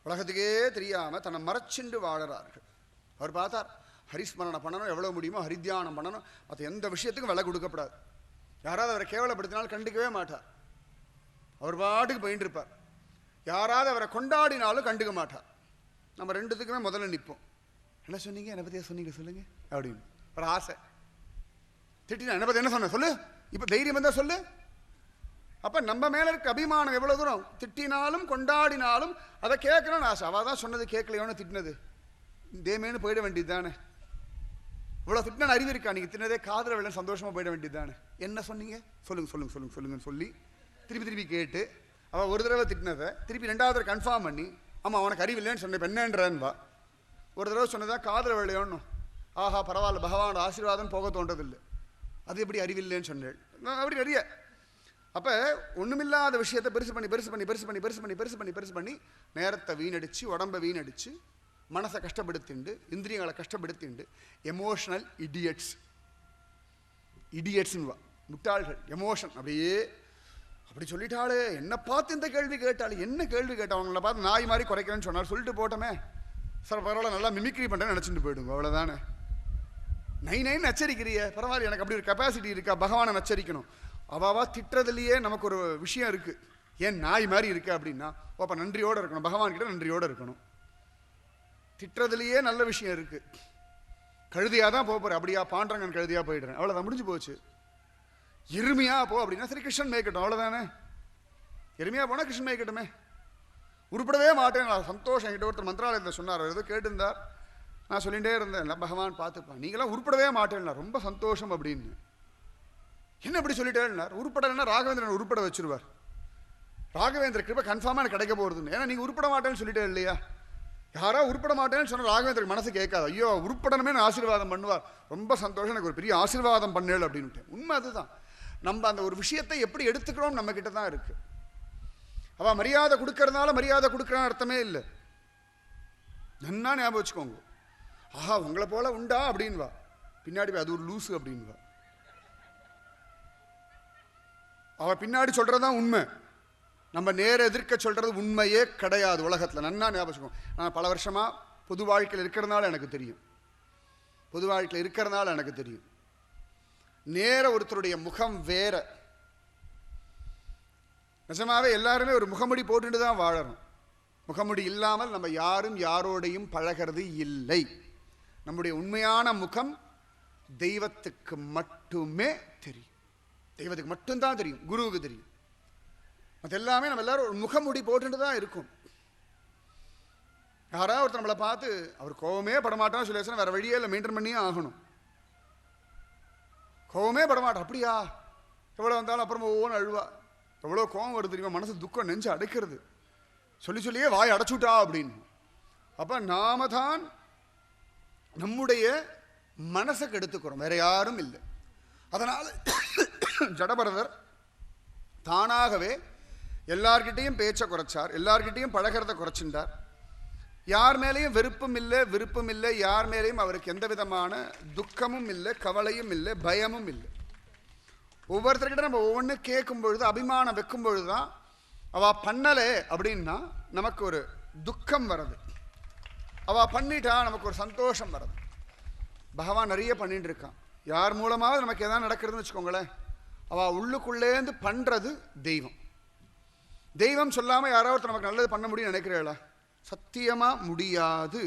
உலகத்துக்கே தெரியாம தன்னை மறைச்சிண்டு வாழறார்கள். அவர் பார்த்தார், ஹரிஸ்மரணம் பண்ணணும், எவ்வளவு முடியுமோ ஹரித்தியானம் பண்ணணும், மற்ற எந்த விஷயத்துக்கும் விலை கொடுக்கப்படாது. யாராவது அவரை கேவலப்படுத்தினாலும் கண்டுக்கவே மாட்டார். அவர் பாட்டுக்கு போயிட்டு இருப்பார். யாராவது அவரை கொண்டாடினாலும் கண்டுக்க மாட்டார். நம்ம ரெண்டுத்துக்குமே முதல்ல நிற்போம். என்ன சொன்னீங்க, என்னை பற்றியா சொன்னீங்க, சொல்லுங்க அப்படின்னு ஒரு ஆசை. திட்டினா என்னை பற்றி என்ன சொன்ன சொல்லு, இப்போ தைரியம் இருந்தால் சொல்லு. அப்போ நம்ம மேலே இருக்க அபிமானம் எவ்வளோ தூரம். திட்டினாலும் கொண்டாடினாலும் அதை கேட்கணும்னு ஆசை. அவள் தான் சொன்னது கேட்கலையோன்னு திட்டினது தேமேன்னு போயிட வேண்டியது தானே. இவ்வளோ திட்டின அறிவு இருக்கா, நீங்கள் திட்டினதே காதல விட சந்தோஷமாக போயிட வேண்டியது தானே. என்ன சொன்னீங்க சொல்லுங்க சொல்லுங்க சொல்லுங்க சொல்லுங்கன்னு சொல்லி திருப்பி திருப்பி கேட்டு அவள் ஒரு தடவை திட்டினதை திருப்பி ரெண்டாவது தடவை கன்ஃபார்ம் பண்ணி, ஆமாம் அவனுக்கு அறிவு இல்லைன்னு சொன்னேன், இப்போ என்னன்றான்வா. ஒரு தடவை சொன்னதா காதல விளையோன்னு, ஆஹா பரவாயில்ல பகவானோட ஆசீர்வாதம் போக தோன்றதில்லை, அது எப்படி அறிவில்லைன்னு சொன்னேன். அப்படி நிறைய. அப்போ ஒன்றுமில்லாத விஷயத்தை பெருசு பண்ணி பெருசு பண்ணி பெருசு பண்ணி பெருசு பண்ணி பெருசு பண்ணி பெருசு பண்ணி நேரத்தை வீணடிச்சு, உடம்பை வீணடிச்சு, மனசை கஷ்டப்படுத்திண்டு, இந்திரியங்களை கஷ்டப்படுத்திண்டு, எமோஷனல் இடியட்ஸ். இடியட்ஸ்ன்னுவா முட்டாள்கள். எமோஷன் அப்படியே அப்படி சொல்லிட்டாளே, என்ன பார்த்து இந்த கேள்வி கேட்டாள், என்ன கேள்வி கேட்டால் அவங்கள பார்த்து நாய் மாதிரி குறைக்கிறேன்னு சொன்னார். சொல்லிட்டு போட்டோமே சார், பரவாயில்ல நல்லா மிமிக்ரி பண்ணுறேன்னு நினச்சிட்டு போயிடுங்க, அவ்வளோதானே. நைன்னு நச்சரிக்கிறிய, பரவாயில்ல எனக்கு அப்படி ஒரு கெப்பாசிட்டி இருக்கா பகவானை நச்சரிக்கணும். அவாவா திட்டுறதுலையே நமக்கு ஒரு விஷயம் இருக்குது, ஏன் நாய் மாதிரி இருக்கு அப்படின்னா, அப்போ நன்றியோடு இருக்கணும், பகவான்கிட்ட நன்றியோடு இருக்கணும். திட்டுறதுலையே நல்ல விஷயம் இருக்குது. கழுதியாக தான் போகிறேன், அப்படியா பாண்டரங்கன் கழுதியாக போயிடுறேன், அவ்வளோதான் முடிஞ்சு போச்சு. எருமையா போ அப்படின்னா சரி கிருஷ்ணன் மேய்க்கட்டும், அவ்வளோதானே. எருமையா போனால் கிருஷ்ணன் மேய்க்கட்டுமே. உருப்படவே மாட்டேன். சந்தோஷம் என்கிட்ட ஒருத்தர் மந்திராலயத்தில் சொன்னார், ஏதோ கேட்டிருந்தார், நான் சொல்லிகிட்டே இருந்தேன், இல்லை பகவான் பார்த்துப்பான், நீங்களாம் உருப்படவே மாட்டேன்னா ரொம்ப சந்தோஷம் அப்படின்னு. என்ன இப்படி சொல்லிட்டேன்னார், உருப்படலைன்னா ராகவேந்திரன் உருப்பட வச்சிருவார். ராகவேந்திர கிருபை கன்ஃபார்மாக எனக்கு கிடைக்க போகிறதுன்னு. ஏன்னா நீங்கள் உருப்பட மாட்டேன்னு சொல்லிட்டே இல்லையா. யாரா உருப்பட மாட்டேன்னு சொன்னால் ராகவேந்திரக்கு மனசு கேட்காது, ஐயோ உருப்படணுமே ஆசீர்வாதம் பண்ணுவார், ரொம்ப சந்தோஷம் எனக்கு ஒரு பெரிய ஆசீர்வாதம் பண்ணேள் அப்படின்ட்டு. உண்மை அதுதான். நம்ம அந்த ஒரு விஷயத்தை எப்படி எடுத்துக்கிறோம் நம்ம கிட்ட தான் இருக்கு. அவள் மரியாதை கொடுக்கறதுனால மரியாதை கொடுக்குறான்னு அர்த்தமே இல்லை. நன்னா ஞாபகம் வச்சுக்கோங்க. ஆஹா உங்களை போல உண்டா அப்படின்வா, பின்னாடி அது ஒரு லூசு அப்படின்வா. அவள் பின்னாடி சொல்றதுதான் உண்மை, நம்ம நேர எதிர்க்க சொல்றது உண்மையே கிடையாது உலகத்தில். நன்னா ஞாபகம் வச்சுக்கோங்க. நான் பல வருஷமா பொது வாழ்க்கையில் இருக்கிறதுனால எனக்கு தெரியும், பொது வாழ்க்கையில் இருக்கிறதுனால எனக்கு தெரியும். நேர ஒருத்தருடைய முகம் வேற. நிஜமாவே எல்லாருமே ஒரு முகமுடி போட்டுட்டு தான் வாழறோம். முகமுடி இல்லாமல் நம்ம யாரும் யாரோடையும் பழகிறது இல்லை. நம்முடைய உண்மையான முகம் தெய்வத்துக்கு மட்டுமே தெரியும், தெய்வத்துக்கு மட்டும்தான் தெரியும், குருவுக்கு தெரியும். அது எல்லாமே நம்ம எல்லாரும் ஒரு முகமுடி போட்டுட்டு தான் இருக்கும். யாராவது ஒருத்தர் நம்மளை பார்த்து அவர் கோவமே படமாட்டான்னு சொல்லி வேற வழியே இல்லை, மெயின்டைன் பண்ணியே ஆகணும். கோவமே படமாட்டோம், அப்படியா எவ்வளோ வந்தாலும் அப்புறம் ஒவ்வொன்று அழுவா. எவ்வளோ கோவம் வருது தெரியுமா, மனசு துக்கம் நெஞ்சு அடைக்கிறது, சொல்லி சொல்லியே வாய் அடைச்சுட்டா அப்படின்னு. அப்போ நாம தான் நம்முடைய மனசை கெடுத்துக்கிறோம், வேற யாரும் இல்லை. அதனால் ஜடபரதர் தானாகவே எல்லார்கிட்டையும் பேச்சை குறைச்சார், எல்லார்கிட்டையும் பழகிறத குறைச்சின்றார். யார் மேலேயும் வெறுப்பும் இல்லை விருப்பம் இல்லை, யார் மேலேயும் அவருக்கு எந்த விதமான துக்கமும் இல்லை, கவலையும் இல்லை, பயமும் இல்லை. ஒவ்வொருத்தர்கிட்ட நம்ம ஒவ்வொன்று கேட்கும் பொழுது அபிமானம் வைக்கும் பொழுது தான் அவள் பண்ணலை அப்படின்னா நமக்கு ஒரு துக்கம் வருது, அவள் பண்ணிட்டா நமக்கு ஒரு சந்தோஷம் வருது. பகவான் நிறைய பண்ணிட்டு இருக்கான். யார் மூலமாவது நமக்கு எதாவது நடக்கிறதுன்னு வச்சுக்கோங்களேன், அவள் உள்ளுக்குள்ளேருந்து பண்ணுறது தெய்வம். தெய்வம் சொல்லாமல் யாராவது நமக்கு நல்லது பண்ண முடியும்னு நினைக்கிறீங்களா? சத்தியமாக முடியாது.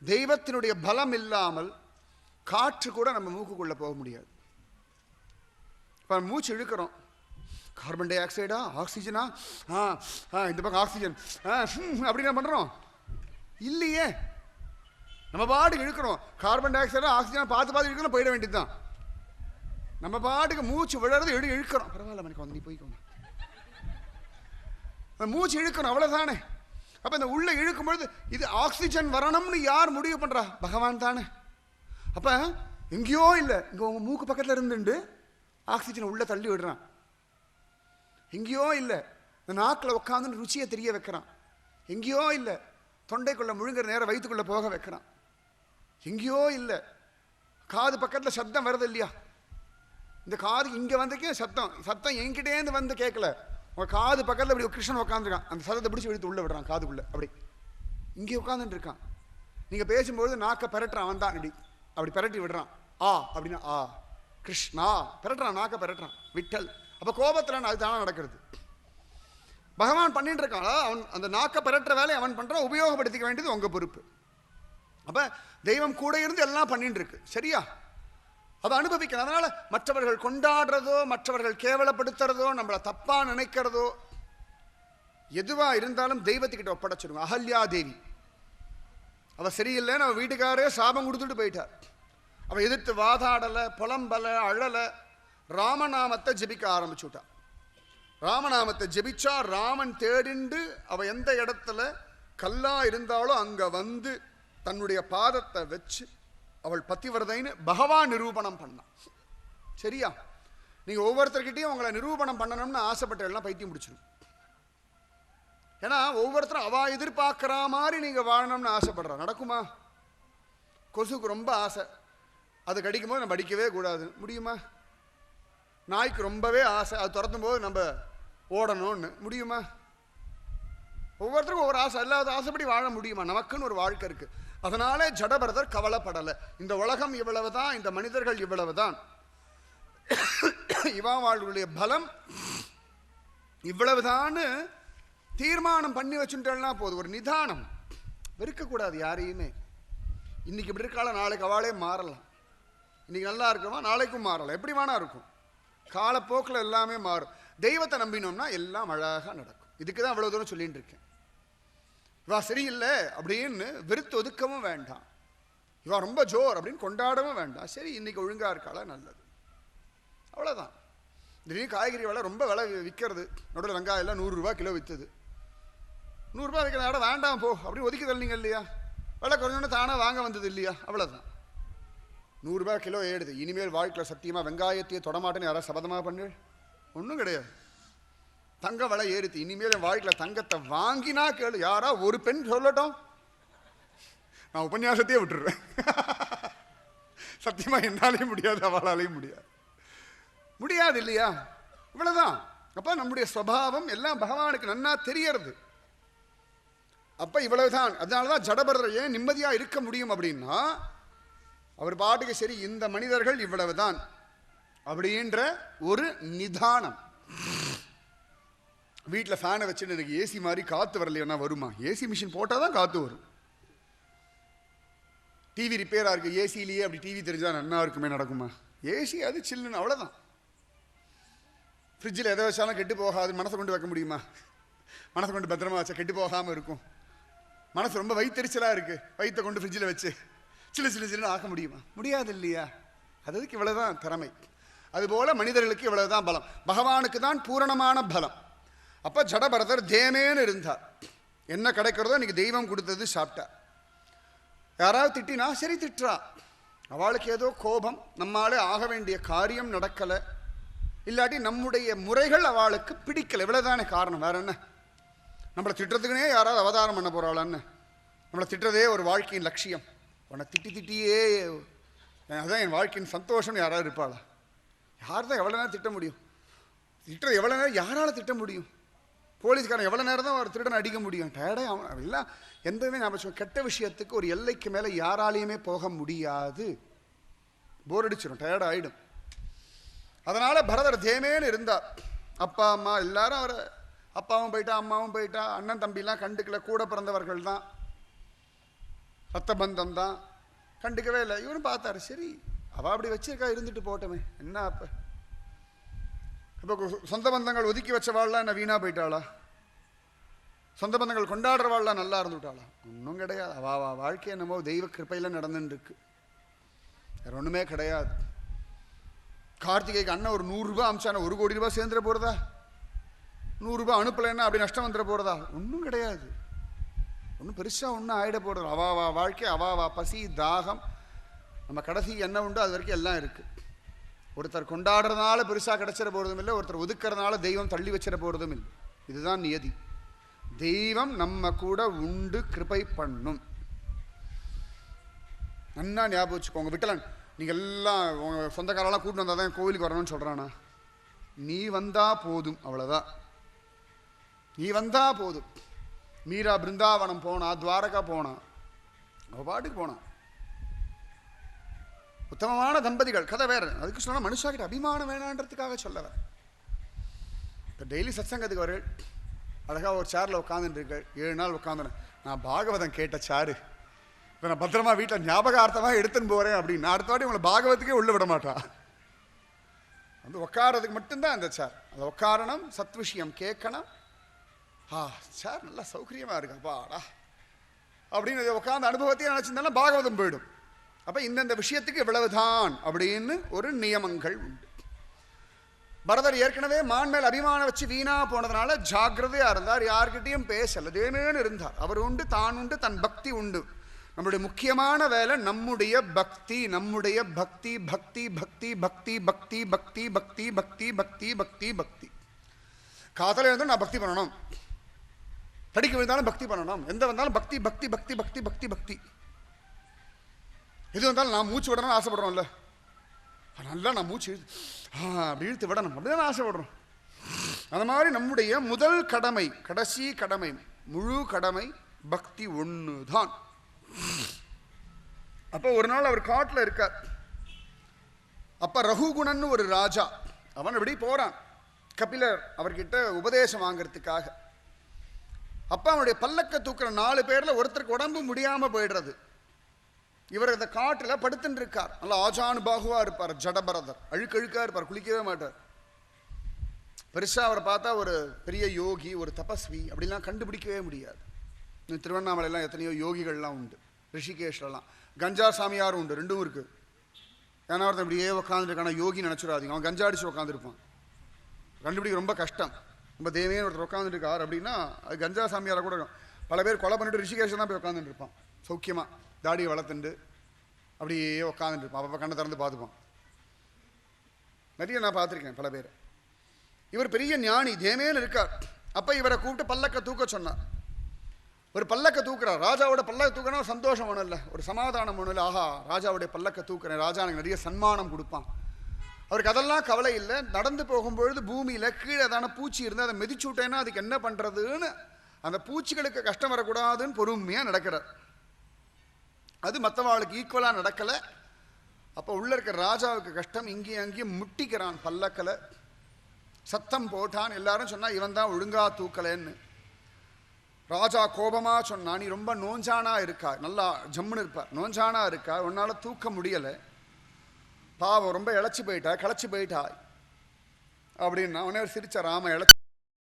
தெய்வத்தினுடைய பலம் இல்லாமல் காற்று கூட நம்ம மூக்குக்குள்ளே போக முடியாது. இப்போ மூச்சு இழுக்கிறோம், கார்பன் டை ஆக்சைடா ஆக்சிஜனா, இந்த பக்கம் ஆக்சிஜன் அப்படின்னு பண்ணுறோம் இல்லையே. நம்ம பாட்டுக்கு இழுக்கிறோம், கார்பன் டை ஆக்சைடா ஆக்சிஜனா பார்த்து பார்த்து இழுக்கணும், போயிட வேண்டியது தான். நம்ம பாட்டுக்கு மூச்சு விழறது இழுக்கிறோம், பரவாயில்ல எனக்கு வந்து நீ போய்க்கோங்க. மூச்சு இழுக்கணும், அவ்வளோதானே. அப்போ இந்த உள்ள இழுக்கும்பொழுது இது ஆக்சிஜன் வரணும்னு யார் முடிவு பண்ணுறா? பகவான் தானே. அப்போ எங்கேயோ இல்லை, இங்கே உங்கள் மூக்கு பக்கத்தில் இருந்துட்டு ஆக்சிஜனை உள்ளே தள்ளி விடுறான். எங்கேயோ இல்லை, இந்த நாக்கில் உட்காந்து ருச்சியை தெரிய வைக்கிறான். எங்கேயோ இல்லை, தொண்டைக்குள்ளே முழுங்குற நேரம் வயிற்றுக்குள்ளே போக வைக்கிறான். எங்கேயோ இல்லை, காது பக்கத்தில் சத்தம் வருது இல்லையா, இந்த காது இங்கே வந்துக்கே சத்தம் என்கிட்டேருந்து வந்து கேட்கல, உங்கள் காது பக்கத்தில் இப்படி கிருஷ்ணன் உட்காந்துருக்கான், அந்த சத்தத்தை பிடிச்சி எடுத்து உள்ளே விடுறான் காதுக்குள்ளே. அப்படி இங்கே உட்காந்துட்டு இருக்கான். நீங்கள் பேசும்போது நாக்கை பெரட்டுறான், அவன் தான் இப்படி அப்படி பெரட்டி விடுறான். ஆ அப்படின்னா ஆ கிருஷ்ணா பெரட்டுறான், நாக்கை பெரட்டுறான், விட்டல். அப்போ கோபத்தில் அது தானே நடக்கிறது. பகவான் பண்ணிட்டு இருக்கான், அவன் அந்த நாக்கை பெரட்டுற வேலையை அவன் பண்ணுறான், உபயோகப்படுத்திக்க வேண்டியது உங்கள் பொறுப்பு. அப்போ தெய்வம் கூட இருந்து எல்லாம் பண்ணிட்டு இருக்கு, சரியா? அதை அனுபவிக்கணும். அதனால மற்றவர்கள் கொண்டாடுறதோ, மற்றவர்கள் கேவலப்படுத்துறதோ, நம்மளை தப்பா நினைக்கிறதோ எதுவா இருந்தாலும் தெய்வத்துக்கிட்ட ஒப்படைச்சிருங்க. அகல்யா தேவி அவ சரியில்லைன்னு அவ வீட்டுக்காரே சாபம் கொடுத்துட்டு போயிட்டார். அவ எதிர்த்து வாதாடலை, புலம்பலை, அழலை, ராமநாமத்தை ஜெபிக்க ஆரம்பிச்சுட்டா. ராமநாமத்தை ஜெபிச்சா ராமன் தேடிண்டு அவ எந்த இடத்துல கல்லா இருந்தாலோ அங்க வந்து தன்னுடைய பாதத்தை வச்சு அவள் பத்திவரதைன்னு பகவான் நிரூபணம் பண்ணான், சரியா? நீங்க ஒவ்வொருத்தர்கிட்டையும் உங்களை நிரூபணம் பண்ணணும்னு ஆசைப்பட்ட எல்லாம் பைத்தியம் பிடிச்சிடும். ஏன்னா ஒவ்வொருத்தரும் அவ எதிர்பார்க்குற மாதிரி நீங்க வாழணும்னு ஆசைப்படுறா. நடக்குமா? கொசுக்கு ரொம்ப ஆசை, அது கடிக்கும் போது நம்ம அடிக்கவே கூடாது, முடியுமா? நாய்க்கு ரொம்பவே ஆசை, அது துரத்தும் போது நம்ம ஓடணும்னு முடியுமா? ஒவ்வொருத்தருக்கும் ஒவ்வொரு ஆசை, இல்லாத ஆசைப்படி வாழ முடியுமா? நமக்குன்னு ஒரு வாழ்க்கை இருக்கு. அதனாலே ஜடபரதர் கவலைப்படலை. இந்த உலகம் இவ்வளவுதான், இந்த மனிதர்கள் இவ்வளவுதான், இவாளுடைய பலம் இவ்வளவுதான்னு தீர்மானம் பண்ணி வச்சுட்டேன்னா போதும். ஒரு நிதானம், வெறுக்கக்கூடாது யாரையுமே. இன்னைக்கு இப்படி இருக்கால, நாளைக்கு அவளே மாறலாம். இன்னைக்கு நல்லா இருக்கவா நாளைக்கும் மாறலாம், எப்படி வேணா இருக்கும். காலப்போக்கில் எல்லாமே மாறும். தெய்வத்தை நம்பினோம்னா எல்லாம் அழகாக நடக்கும். இதுக்கு தான் அவ்வளோ தூரம் சொல்லிட்டு இருக்கேன். இவா சரியில்லை அப்படின்னு வெறுத்து ஒதுக்கவும் வேண்டாம், இவா ரொம்ப ஜோர் அப்படின்னு கொண்டாடவும் வேண்டாம். சரி, இன்னைக்கு ஒழுங்கா இருக்காளா, நல்லது, அவ்வளோதான். திடீர்னு காய்கறி விலை ரொம்ப விலை விற்கிறது, நடுவில் வெங்காயம் எல்லாம் 100 ரூபா கிலோ விற்றுது. 100 ரூபா விற்கிற இடம் வேண்டாம் போ அப்படின்னு ஒதுக்கி தள்ளிங்க இல்லையா? விலை குறைஞ்சோன்னு தானே வாங்க வந்தது இல்லையா? அவ்வளோதான். 100 ரூபா கிலோ ஏடுது. இனிமேல் வாழ்க்கையில் சத்தியமாக வெங்காயத்தையே தொடமாட்டேன்னு யாராவது சபதமாக பண்ணு, ஒன்றும் கிடையாது. தங்க விலை ஏறுது, இனிமேல் என் வாழ்க்கையில் தங்கத்தை வாங்கினா கேளு. யாரா ஒரு பெண் சொல்லட்டும், நான் உபன்யாசத்தையே விட்டுருவேன். சத்தியமாக என்னாலையும் முடியாது, அவளாலையும் முடியாது, முடியாது இல்லையா? இவ்வளவுதான். அப்ப நம்முடைய சுபாவம் எல்லாம் பகவானுக்கு நன்னா தெரியறது. அப்ப இவ்வளவுதான். அதனாலதான் ஜடபரதர் ஏன் நிம்மதியா இருக்க முடியும் அப்படின்னா, அவர் பாட்டுக்கு சரி இந்த மனிதர்கள் இவ்வளவுதான் அப்படின்ற ஒரு நிதானம். வீட்டில் ஃபேனை வச்சுட்டு எனக்கு ஏசி மாதிரி காத்து வரலைன்னா வருமா? ஏசி மிஷின் போட்டால் தான் காத்து வரும். டிவி ரிப்பேராக இருக்குது, ஏசிலேயே அப்படி டிவி தெரிஞ்சால் நல்லா இருக்குமே, நடக்குமா? ஏசி அது சில்லுன்னு, அவ்வளோதான். ஃப்ரிட்ஜில் எதை வச்சாலும் கெட்டு போகாது, மனசை கொண்டு வைக்க முடியுமா? மனசை கொண்டு பத்திரமா வச்சா கெட்டு போகாமல் இருக்கும். மனசு ரொம்ப வயிற்றுச்சலாக இருக்குது, வயிற்றை கொண்டு ஃப்ரிட்ஜில் வச்சு சில்லு சில்லு சில்லுன்னு ஆக்க முடியுமா? முடியாது இல்லையா? அதுக்கு இவ்வளோதான் திறமை. அதுபோல் மனிதர்களுக்கு இவ்வளவுதான் பலம், பகவானுக்கு தான் பூரணமான பலம். அப்போ ஜடபரதர் தேமேன்னு இருந்தார். என்ன கிடைக்கிறதோ இன்னைக்கு தெய்வம் கொடுத்தது சாப்பிட்டார். யாராவது திட்டினா சரி திட்டுறா, அவளுக்கு ஏதோ கோபம், நம்மளாலே ஆக வேண்டிய காரியம் நடக்கலை, இல்லாட்டி நம்முடைய முறைகள் அவளுக்கு பிடிக்கலை, இவ்வளோதானே காரணம். வேற என்ன? நம்மளை திட்டுறதுக்குனே யாராவது அவதாரம் பண்ண போகிறாளான்னு? நம்மளை திட்டுறதே ஒரு வாழ்க்கையின் லட்சியம். உன்னை திட்டியே அதான் என் வாழ்க்கையின் சந்தோஷம் யாராவது இருப்பாளா? யார் தான் எவ்வளோ நேரம் திட்ட முடியும்? திட்டுறது எவ்வளோ நேரம் யாரால் திட்ட முடியும்? போலீஸ்காரன் எவ்வளோ நேரம் தான் ஒரு திருடன் அடிக்க முடியும்? டயர்டே அவன் எல்லாம் எந்தவுமே ஞாபகம். கெட்ட விஷயத்துக்கு ஒரு எல்லைக்கு மேலே யாராலையுமே போக முடியாது, போர் அடிச்சிடும், டயர்ட் ஆகிடும். அதனால் பரதர் தேமேன்னு இருந்தார். அப்பா அம்மா எல்லாரும் அவரை, அப்பாவும் போயிட்டா அம்மாவும் போயிட்டா, அண்ணன் தம்பிலாம் கண்டுக்கல, கூட பிறந்தவர்கள் தான், ரத்த பந்தம் தான், கண்டுக்கவே இல்லை. இவனும் பார்த்தாரு, சரி அவள் அப்படி வச்சிருக்கா, இருந்துட்டு போட்டோமே என்ன. அப்போ இப்போ சொந்த பந்தங்கள் ஒதுக்கி வச்சவாள்லாம் என்ன வீணாக போயிட்டாளா? சொந்த பந்தங்கள் கொண்டாடுறவாள்லாம் நல்லா இருந்துட்டாளா? ஒன்றும் கிடையாது. அவள் வாழ்க்கை என்னமோ தெய்வ கிருப்பையில் நடந்துன்னு இருக்கு, வேறு ஒன்றுமே கிடையாது. கார்த்திகைக்கு அண்ணன் ஒரு 100 ரூபா அமிச்சான 1 கோடி ரூபாய் சேர்ந்துட போகிறதா? 100 ரூபாய் அனுப்பலைன்னா அப்படி நஷ்டம் வந்துட போகிறதா? ஒன்றும் கிடையாது. ஒன்றும் பெருசாக ஒன்றும் ஆகிட போகிறது. அவாவா வாழ்க்கை, அவாவா பசி தாகம், நம்ம கடைசி என்ன உண்டோ அது வரைக்கும் எல்லாம் இருக்குது. ஒருத்தர் கொண்டாடுறதுனால பெருசாக கிடச்சிட போகிறதும் இல்லை, ஒருத்தர் ஒதுக்கிறதுனால தெய்வம் தள்ளி வச்சிட போகிறதும் இல்லை. இதுதான் நியதி. தெய்வம் நம்ம கூட உண்டு, கிருபை பண்ணும். நன்னா ஞாபகம் வச்சுக்கோங்க. விட்டலன் நீங்கள் எல்லாம் உங்கள் சொந்தக்காரெல்லாம் கூட்டிட்டு வந்தால் தான் கோவிலுக்கு வரணும்னு சொல்கிறானா? நீ வந்தா போதும், அவ்வளோதான். நீ வந்தா போதும். மீரா பிருந்தாவனம் போனா, துவாரகா போனா, அவ பாட்டுக்கு போனா. உத்தமமான தம்பதிகள் கதை வேற. அதுக்கு சொன்னால் மனுஷாக்கிட்ட அபிமானம் வேணான்றதுக்காக சொல்லவ. இப்போ டெய்லி சத்சங்கத்துக்கு வர அழகாக ஒரு சேரில் உட்காந்துட்டு இருக்கேன். 7 நாள் உட்காந்துனேன். நான் பாகவதம் கேட்ட சேரு, இப்போ நான் பத்திரமா வீட்டில் ஞாபகார்த்தமாக எடுத்துன்னு போகிறேன் அப்படின்னு. நான் அடுத்த வாட்டி உங்களை பாகவத்துக்கே உள்ள விட மாட்டான். வந்து உட்காரதுக்கு மட்டும்தான் அந்த சேர். அதை உட்காரணும், சத் விஷயம் கேட்கணும். சேர் நல்லா சௌகரியமாக இருக்காப்பாடா அப்படின்னு உட்காந்து அனுபவத்தையும் நினச்சிருந்தாலும் பாகவதம் போயிடும். அப்போ இந்தந்த விஷயத்துக்கு இவ்வளவுதான் அப்படின்னு ஒரு நியமங்கள் உண்டு. பரதர் ஏற்கனவே மான் மேல் அபிமானம் வச்சு வீணா போனதுனால ஜாக்கிரதையா இருந்தார். யார்கிட்டையும் பேசல, தேமேன்னு இருந்தார். அவர் உண்டு, தான் உண்டு, தன் பக்தி உண்டு. நம்மளுடைய முக்கியமான வேலை நம்முடைய பக்தி, நம்முடைய பக்தி பக்தி பக்தி பக்தி பக்தி பக்தி பக்தி பக்தி பக்தி பக்தி பக்தி. காதல இருந்தாலும் நான் பக்தி பண்ணணும், படிக்க விழுந்தாலும் பக்தி பண்ணணும், எந்த வந்தாலும் பக்தி பக்தி பக்தி பக்தி பக்தி பக்தி. எது வந்தாலும் நான் மூச்சு விடணும்னு ஆசைப்படுறோம்ல, நல்லா நான் மூச்சு அப்படி இழுத்து விடணும் அப்படிதான் ஆசைப்படுறோம். அந்த மாதிரி நம்முடைய முதல் கடமை, கடைசி கடமை, முழு கடமை பக்தி ஒன்று தான். அப்போ ஒரு நாள் அவர் காட்டில் இருக்கார். அப்ப ரகுகுணன் ஒரு ராஜா, அவன் எப்படி போறான் கபிலர் அவர்கிட்ட உபதேசம் வாங்கிறதுக்காக. அப்ப அவனுடைய பல்லக்க தூக்குற 4 பேர்ல ஒருத்தருக்கு உடம்பு முடியாம போயிடுறது. இவர் இந்த காட்டில் படுத்துட்டு இருக்கார். நல்லா ஆஜானு பாகுவா இருப்பார், ஜடபரதர், அழுக்கழுக்கா இருப்பார், குளிக்கவே மாட்டார். பெருசா அவரை பார்த்தா ஒரு பெரிய யோகி, ஒரு தபஸ்வி அப்படிலாம் கண்டுபிடிக்கவே முடியாது. திருவண்ணாமலையெல்லாம் எத்தனையோ யோகிகள்லாம் உண்டு, ரிஷிகேஷ்லாம். கஞ்சா சாமியாரும் உண்டு, ரெண்டும் இருக்கு. ஏன்னா ஒருத்தன் இப்படியே உட்காந்துருக்கான யோகி நினச்சிடாதீங்க, அவன் கஞ்சா அடிச்சு உட்காந்துருப்பான். கண்டுபிடிக்க ரொம்ப கஷ்டம். ரொம்ப தேவையான ஒருத்தர் உட்காந்துட்டு இருக்கார் அப்படின்னா அது கஞ்சா சாமியாரை கூட இருக்கும். பல பேர் கொலை பண்ணிட்டு ரிஷிகேஷன் தான் போய் உட்காந்துட்டு இருப்பான், சௌக்கியமா தாடியை வளர்த்துண்டு அப்படியே உட்காந்துட்டு இருப்பான். அப்போ கண்ணை திறந்து பார்த்துப்பான். நிறைய நான் பார்த்துருக்கேன் பல பேர். இவர் பெரிய ஞானி, தேமேன்னு இருக்கார். அப்போ இவரை கூப்பிட்டு பல்லக்க தூக்க சொன்னார். ஒரு பல்லக்க தூக்குறார். ராஜாவோட பல்லக்க தூக்கினா சந்தோஷம் ஒன்றும் இல்லை, ஒரு சமாதானம் ஒன்றும் இல்லை. ஆஹா, ராஜாவுடைய பல்லக்க தூக்குறேன், ராஜா எனக்கு நிறைய சன்மானம் கொடுப்பான். அவருக்கு அதெல்லாம் கவலை இல்லை. நடந்து போகும்பொழுது பூமியில் கீழே தானே பூச்சி இருந்து அதை மிதிச்சு விட்டேன்னா அதுக்கு என்ன பண்ணுறதுன்னு, அந்த பூச்சிகளுக்கு கஷ்டம் வரக்கூடாதுன்னு பொறுமையாக நடக்கிறார். அது மற்றவாளுக்கு ஈக்குவலாக நடக்கலை. அப்போ உள்ள இருக்கிற ராஜாவுக்கு கஷ்டம். இங்கேயும் அங்கேயும் முட்டிக்கிறான் பல்லக்கில், சத்தம் போட்டான். எல்லாரும் சொன்னா இவன் தான் ஒழுங்கா தூக்கலைன்னு. ராஜா கோபமா சொன்னா, நீ ரொம்ப நோஞ்சானா இருக்கா, நல்லா ஜம்முன்னு இருப்பார், நோஞ்சானா இருக்கா, உன்னால தூக்க முடியலை, பாவம் ரொம்ப இழைச்சி போயிட்டா, கிளச்சி போயிட்டா அப்படின்னா உடனே சிரிச்ச ராம இழைச்சி